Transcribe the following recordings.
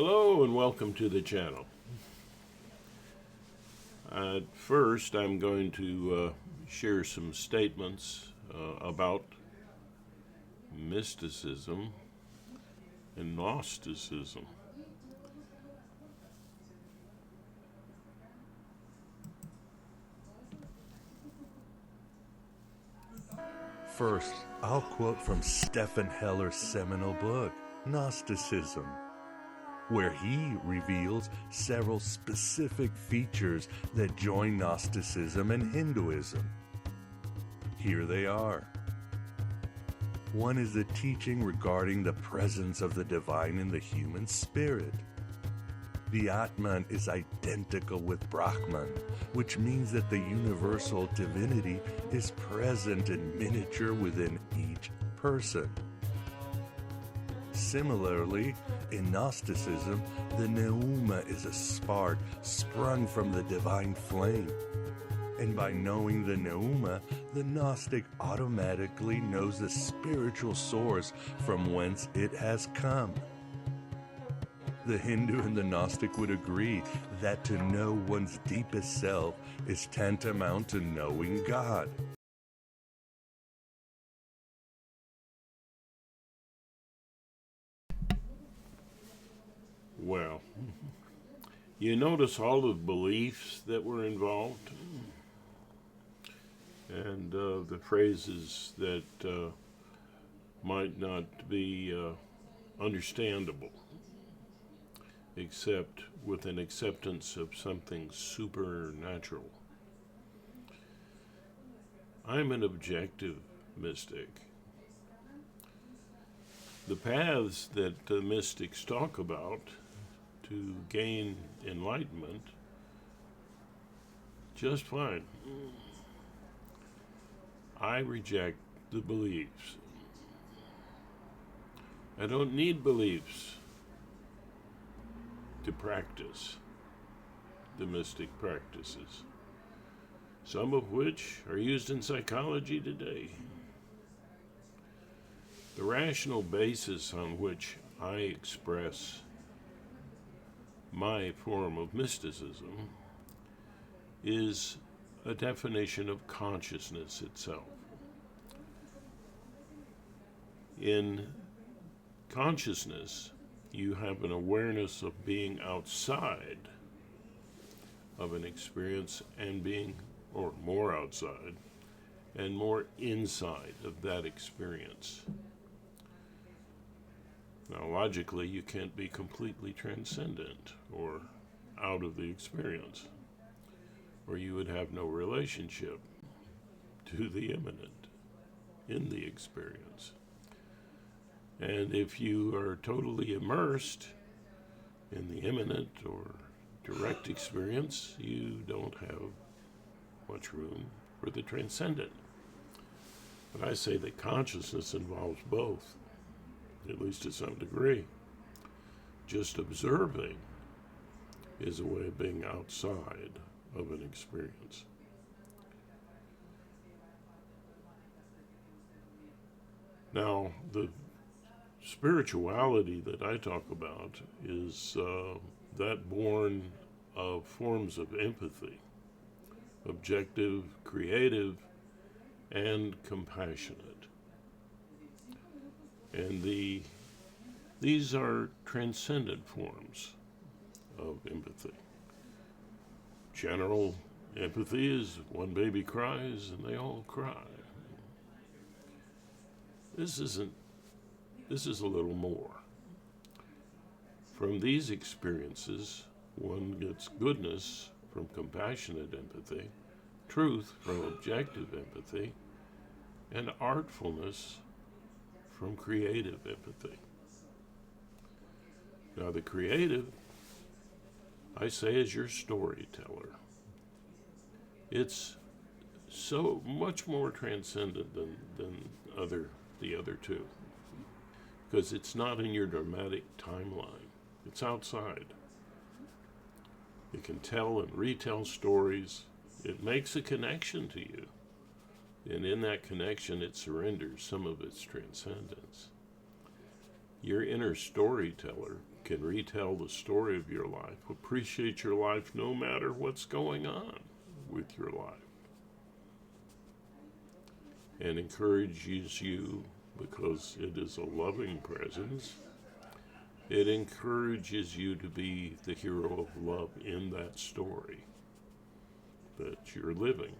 Hello and welcome to the channel. First, I'm going to share some statements about mysticism and Gnosticism. First, I'll quote from Stephan Heller's seminal book, Gnosticism, where he reveals several specific features that join Gnosticism and Hinduism. Here they are. One is the teaching regarding the presence of the divine in the human spirit. The Atman is identical with Brahman, which means that the universal divinity is present in miniature within each person. Similarly, in Gnosticism, the Pneuma is a spark sprung from the divine flame. And by knowing the Pneuma, the Gnostic automatically knows the spiritual source from whence it has come. The Hindu and the Gnostic would agree that to know one's deepest self is tantamount to knowing God. Well, you notice all the beliefs that were involved and the phrases that might not be understandable except with an acceptance of something supernatural. I'm an objective mystic. The paths that the mystics talk about to gain enlightenment, just fine. I reject the beliefs. I don't need beliefs to practice the mystic practices, some of which are used in psychology today. The rational basis on which I express my form of mysticism is a definition of consciousness itself. In consciousness, you have an awareness of being outside of an experience and being, or more outside, and more inside of that experience. Now, logically, you can't be completely transcendent or out of the experience, or you would have no relationship to the immanent in the experience. And if you are totally immersed in the immanent or direct experience, you don't have much room for the transcendent. But I say that consciousness involves both, at least to some degree. Just observing is a way of being outside of an experience. Now, the spirituality that I talk about is that born of forms of empathy, objective, creative, and compassionate. And these are transcendent forms of empathy. General empathy is one baby cries and they all cry. This is a little more. From these experiences, one gets goodness from compassionate empathy, truth from objective empathy, and artfulness from creative empathy. Now, the creative, I say, is your storyteller. It's so much more transcendent than the other two, because it's not in your dramatic timeline. It's outside. It can tell and retell stories. It makes a connection to you. And in that connection, it surrenders some of its transcendence. Your inner storyteller can retell the story of your life, appreciate your life no matter what's going on with your life, and encourages you because it is a loving presence. It encourages you to be the hero of love in that story that you're living.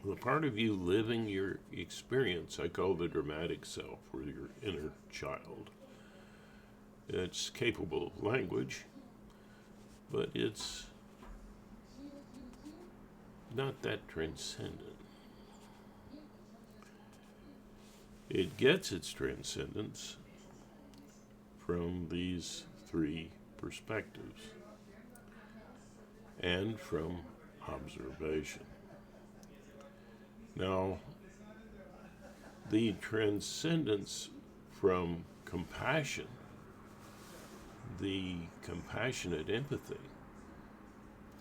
The part of you living your experience, I call the dramatic self, or your inner child. It's capable of language, but it's not that transcendent. It gets its transcendence from these three perspectives and from observation. Now, the transcendence from compassion, the compassionate empathy,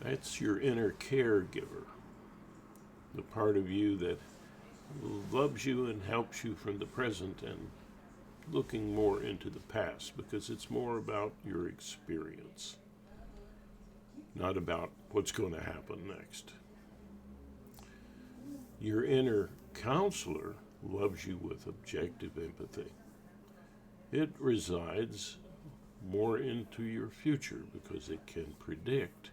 that's your inner caregiver, the part of you that loves you and helps you from the present and looking more into the past, because it's more about your experience, not about what's going to happen next. Your inner counselor loves you with objective empathy. It resides more into your future because it can predict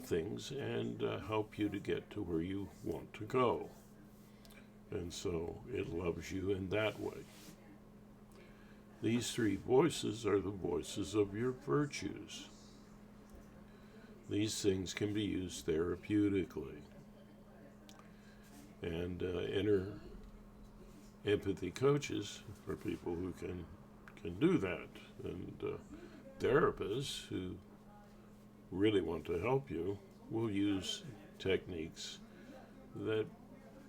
things and help you to get to where you want to go. And so it loves you in that way. These three voices are the voices of your virtues. These things can be used therapeutically. And inner empathy coaches are people who can do that. And therapists who really want to help you will use techniques that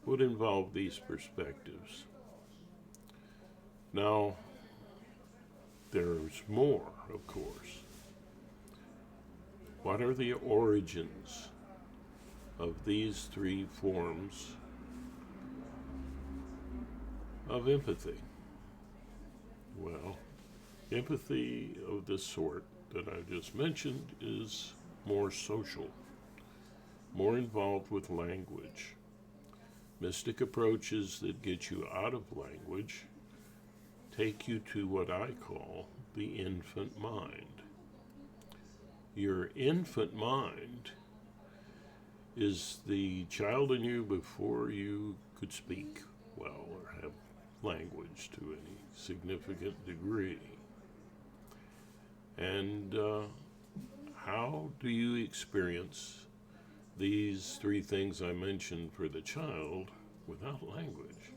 would involve these perspectives. Now, there's more, of course. What are the origins of these three forms of empathy? Well, empathy of this sort that I just mentioned is more social, more involved with language. Mystic approaches that get you out of language take you to what I call the infant mind. Your infant mind is the child in you before you could speak well or have language to any significant degree. And how do you experience these three things I mentioned for the child without language?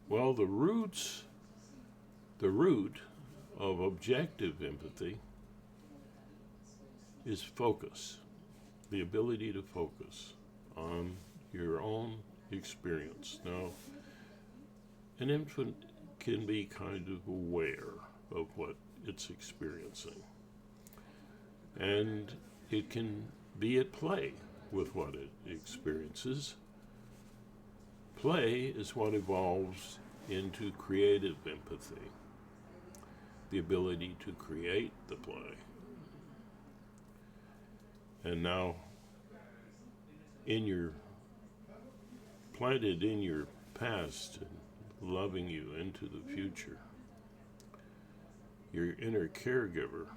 Well, the root of objective empathy is focus, the ability to focus on your own experience. Now, an infant can be kind of aware of what it's experiencing, and it can be at play with what it experiences. Play is what evolves into creative empathy, the ability to create the play. And now, planted in your past and loving you into the future, your inner caregiver,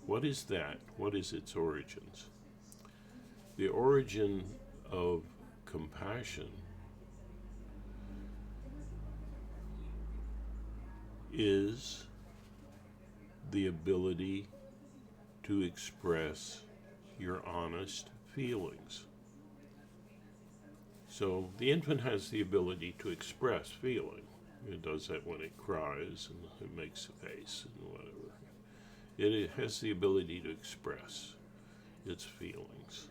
what is that? What is its origins? The origin of compassion is the ability to express your honest feelings. So the infant has the ability to express feeling. It does that when it cries and it makes a face and whatever. It has the ability to express its feelings.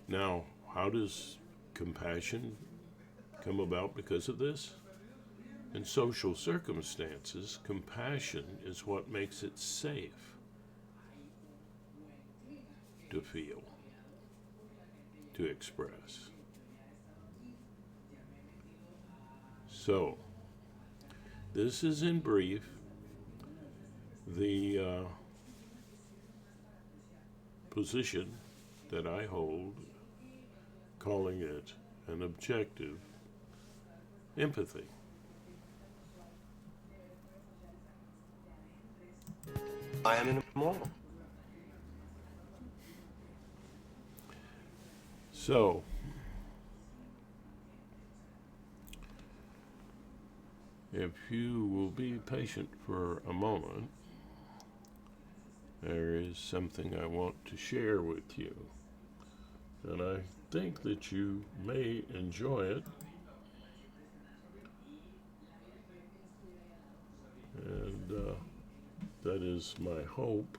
Now, how does compassion come about because of this? In social circumstances, compassion is what makes it safe to feel, to express. So, This is in brief the position that I hold, calling it an objective empathy. I am immortal. So, if you will be patient for a moment, there is something I want to share with you, and I think that you may enjoy it. And that is my hope.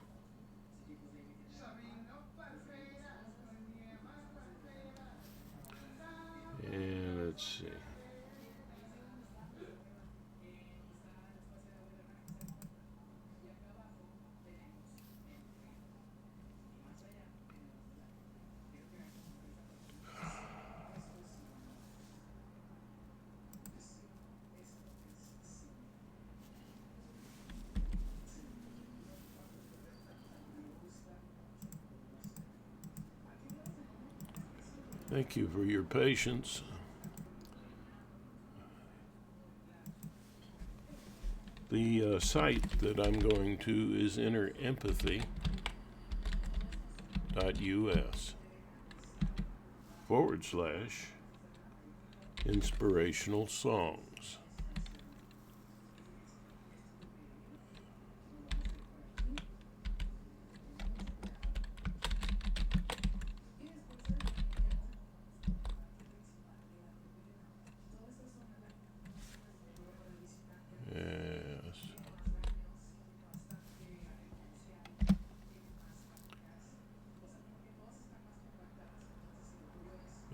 And let's see. Thank you for your patience. The site that I'm going to is innerempathy.us/inspirational songs.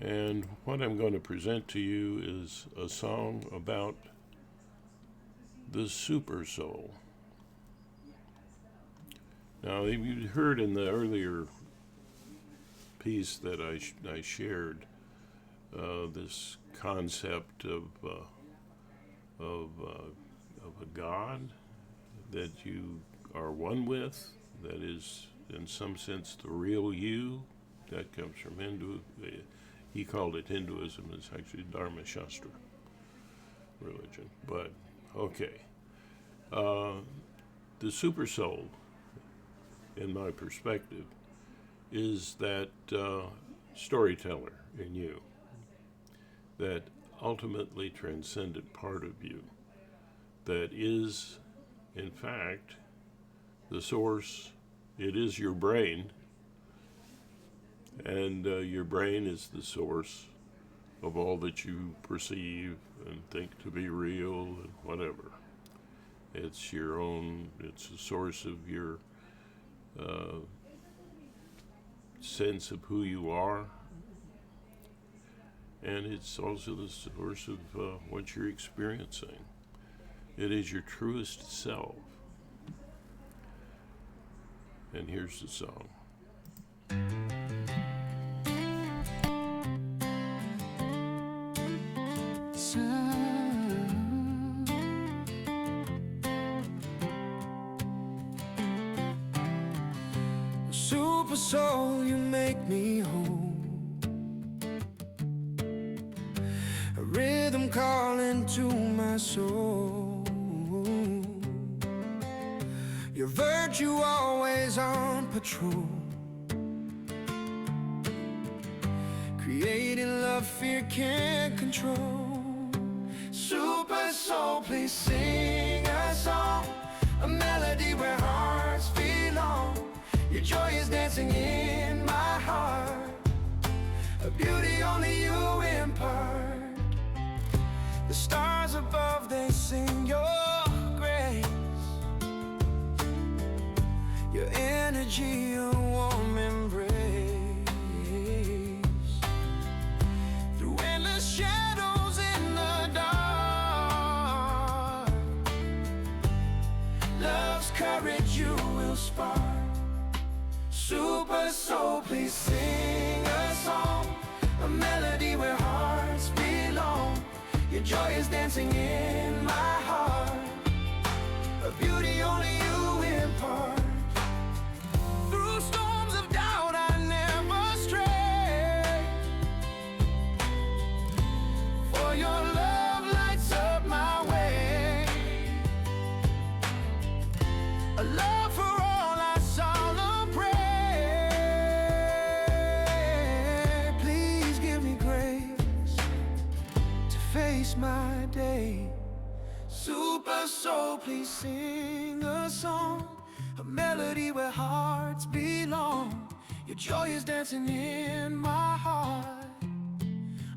And what I'm going to present to you is a song about the super soul. Now, you heard in the earlier piece that I shared this concept of a God that you are one with, that is, in some sense, the real you. That comes from Hindu. He called it Hinduism. It's actually Dharma Shastra religion. But, okay. The super soul, in my perspective, is that storyteller in you, that ultimately transcendent part of you, that is, in fact, the source. It is your brain. And your brain is the source of all that you perceive and think to be real and whatever. It's your own, it's the source of your sense of who you are. And it's also the source of what you're experiencing. It is your truest self. And here's the song. Super soul, you make me whole. A rhythm calling to my soul. Your virtue always on patrol, creating love fear can't control. Super soul, please sing a song, a melody where hearts belong. Your joy is dancing in my heart, a beauty only you impart. The stars above, they sing your grace, your energy, a warm embrace. Through endless shadows in the dark, love's courage you will spark. Super soul, please sing a song, a melody where hearts belong. Your joy is dancing in my heart, way. Super soul, please sing a song, a melody where hearts belong. Your joy is dancing in my heart,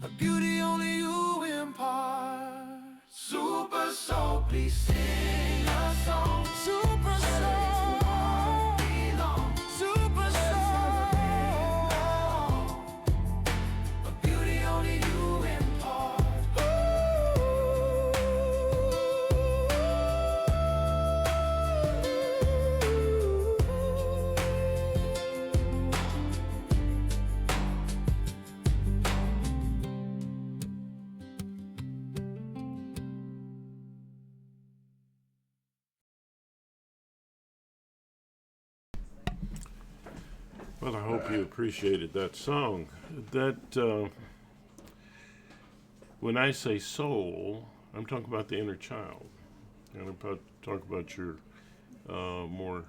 a beauty only you impart. Super soul, please sing a song. Super soul, super soul, a beauty only you impart. Well, I hope you appreciated that song. When I say soul, I'm talking about the inner child. And I'm talk about your more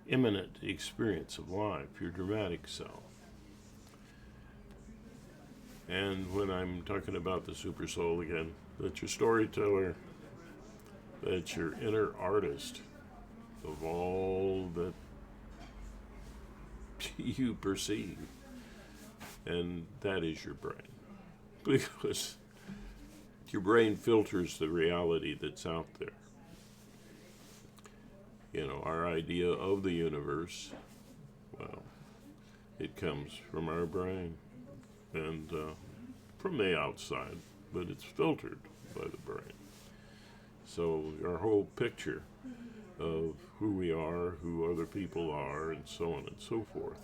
imminent experience of life, your dramatic self. And when I'm talking about the super soul again, that's your storyteller, that's your inner artist of all that you perceive, and that is your brain, because your brain filters the reality that's out there. You know, our idea of the universe, well, it comes from our brain and from the outside, but it's filtered by the brain. So our whole picture of who we are, who other people are, and so on and so forth,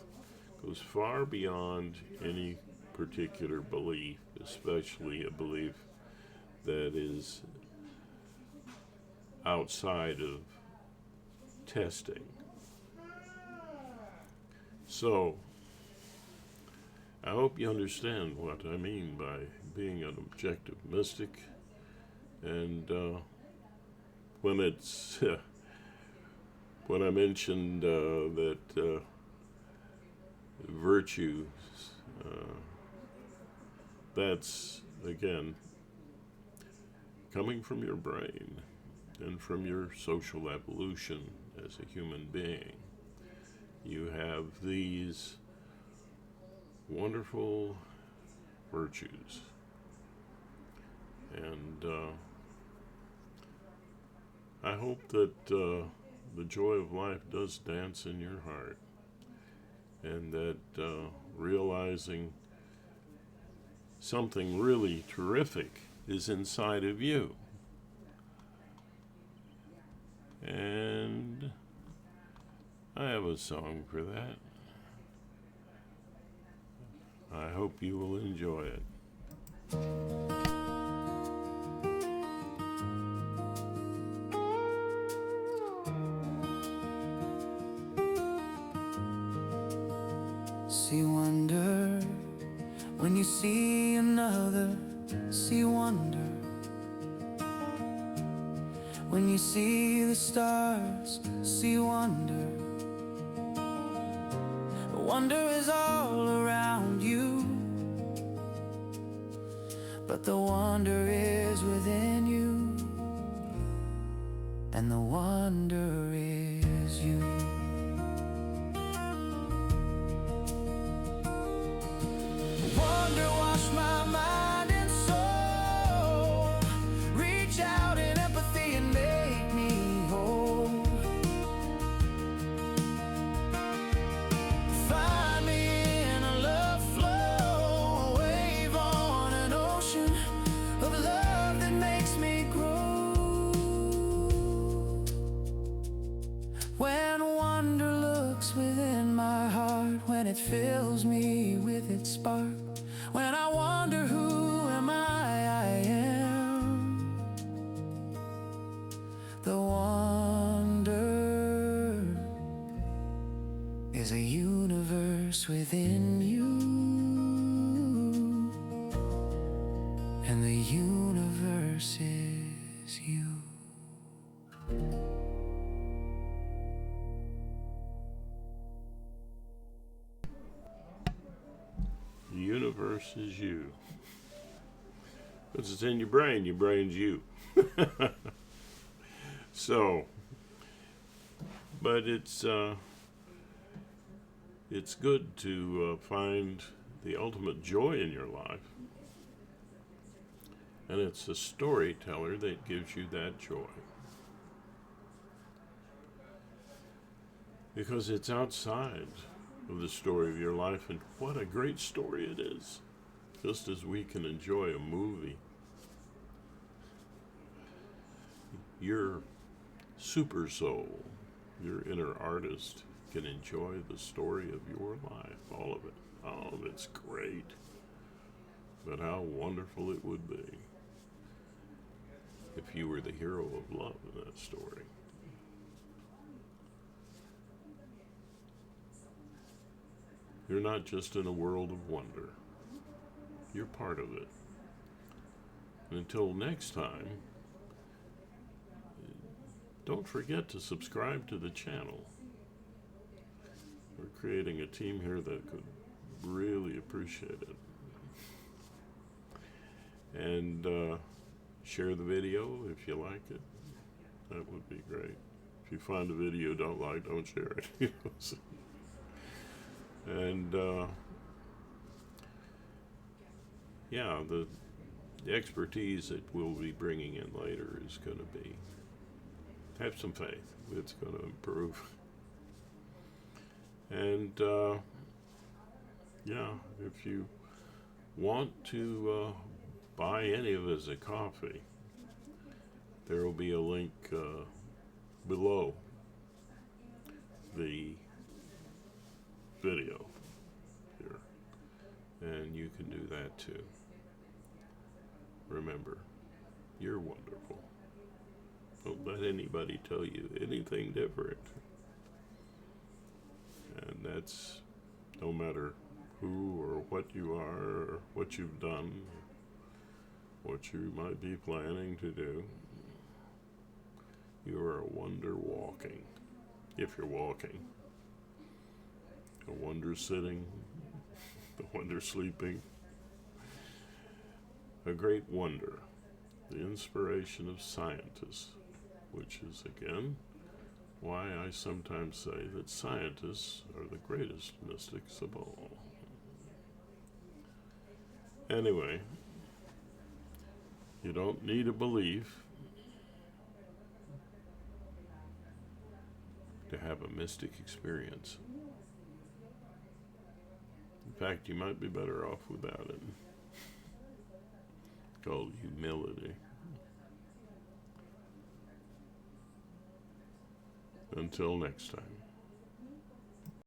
goes far beyond any particular belief, especially a belief that is outside of testing. So, I hope you understand what I mean by being an objective mystic, and when it's when I mentioned that virtue, that's, again, coming from your brain and from your social evolution as a human being. You have these wonderful virtues, and I hope that the joy of life does dance in your heart, and that realizing something really terrific is inside of you. And I have a song for that. I hope you will enjoy it. See wonder when you see another. See wonder when you see the stars. See wonder. Wonder is all around you, but the wonder is within you, and the wonder is you. Wonder wash my mind and soul, reach out in empathy and make me whole. Find me in a love flow, a wave on an ocean of love that makes me grow. When wonder looks within my heart, when it fills me with its spark, when I wonder who am I am, the wonder is a universe within you, and the universe is you. The universe is you. Because it's in your brain. Your brain's you. So, but it's good to find the ultimate joy in your life. And it's the storyteller that gives you that joy. Because it's outside of the story of your life, and what a great story it is. Just as we can enjoy a movie, your super soul, your inner artist, can enjoy the story of your life, all of it. Oh, it's great. But how wonderful it would be if you were the hero of love in that story. You're not just in a world of wonder. You're part of it. And until next time, don't forget to subscribe to the channel. We're creating a team here that could really appreciate it. And share the video if you like it. That would be great. If you find a video you don't like, don't share it. And yeah, the expertise that we'll be bringing in later is going to be, have some faith, it's going to improve. And yeah, if you want to buy any of us a coffee, there will be a link below the video here, and you can do that too. Remember, you're wonderful. Don't let anybody tell you anything different. And that's no matter who or what you are, or what you've done, what you might be planning to do. You are a wonder walking, if you're walking. A wonder sitting, a wonder sleeping. A great wonder, the inspiration of scientists, which is, again, why I sometimes say that scientists are the greatest mystics of all. Anyway, you don't need a belief to have a mystic experience. In fact, you might be better off without it. It's called humility. Until next time.